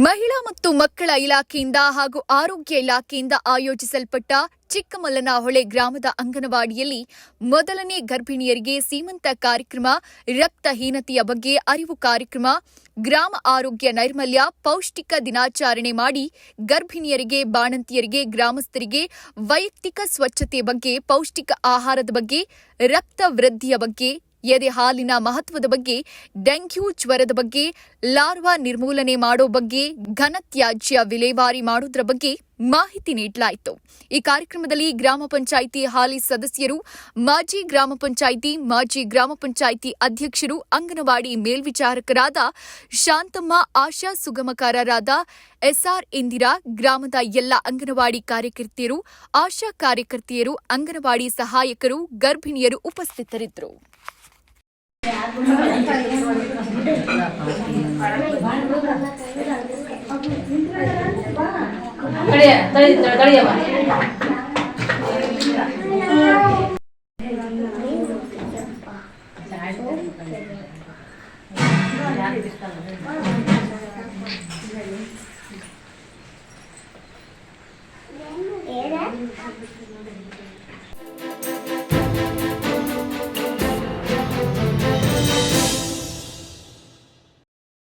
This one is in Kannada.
ಮಹಿಳಾ ಮತ್ತು ಮಕ್ಕಳ ಇಲಾಖೆಯಿಂದ ಹಾಗೂ ಆರೋಗ್ಯ ಇಲಾಖೆಯಿಂದ ಆಯೋಜಿಸಲ್ಪಟ್ಟ ಚಿಕ್ಕಮಲ್ಲನಹೊಳೆ ಗ್ರಾಮದ ಅಂಗನವಾಡಿಯಲ್ಲಿ ಮೊದಲನೇ ಗರ್ಭಿಣಿಯರಿಗೆ ಸೀಮಂತ ಕಾರ್ಯಕ್ರಮ, ರಕ್ತಹೀನತೆಯ ಬಗ್ಗೆ ಅರಿವು ಕಾರ್ಯಕ್ರಮ, ಗ್ರಾಮ ಆರೋಗ್ಯ ನೈರ್ಮಲ್ಯ, ಪೌಷ್ಟಿಕ ದಿನಾಚರಣೆ ಮಾಡಿ ಗರ್ಭಿಣಿಯರಿಗೆ, ಬಾಣಂತಿಯರಿಗೆ, ಗ್ರಾಮಸ್ಥರಿಗೆ ವೈಯಕ್ತಿಕ ಸ್ವಚ್ಛತೆ ಬಗ್ಗೆ, ಪೌಷ್ಟಿಕ ಆಹಾರದ ಬಗ್ಗೆ, ರಕ್ತ ವೃದ್ಧಿಯ ಬಗ್ಗೆ, ಎದೆ ಹಾಲಿನ ಮಹತ್ವದ ಬಗ್ಗೆ, ಡೆಂಗ್ಯೂ ಜ್ವರದ ಬಗ್ಗೆ, ಲಾರ್ವಾ ನಿರ್ಮೂಲನೆ ಮಾಡೋ ಬಗ್ಗೆ, ಘನತ್ಯಾಜ್ಯ ವಿಲೇವಾರಿ ಮಾಡೋದ್ರ ಬಗ್ಗೆ ಮಾಹಿತಿ ನೀಡಲಾಯಿತು. ಈ ಕಾರ್ಯಕ್ರಮದಲ್ಲಿ ಗ್ರಾಮ ಪಂಚಾಯಿತಿ ಹಾಲಿ ಸದಸ್ಯರು, ಮಾಜಿ ಗ್ರಾಮ ಪಂಚಾಯಿತಿ ಅಧ್ಯಕ್ಷರು, ಅಂಗನವಾಡಿ ಮೇಲ್ವಿಚಾರಕರಾದ ಶಾಂತಮ್ಮ, ಆಶಾ ಸುಗಮಕಾರರಾದ ಎಸ್ಆರ್ ಇಂದಿರಾ, ಗ್ರಾಮದ ಎಲ್ಲ ಅಂಗನವಾಡಿ ಕಾರ್ಯಕರ್ತೆಯರು, ಆಶಾ ಕಾರ್ಯಕರ್ತೆಯರು, ಅಂಗನವಾಡಿ ಸಹಾಯಕರು, ಗರ್ಭಿಣಿಯರು ಉಪಸ್ಥಿತರಿದ್ದರು.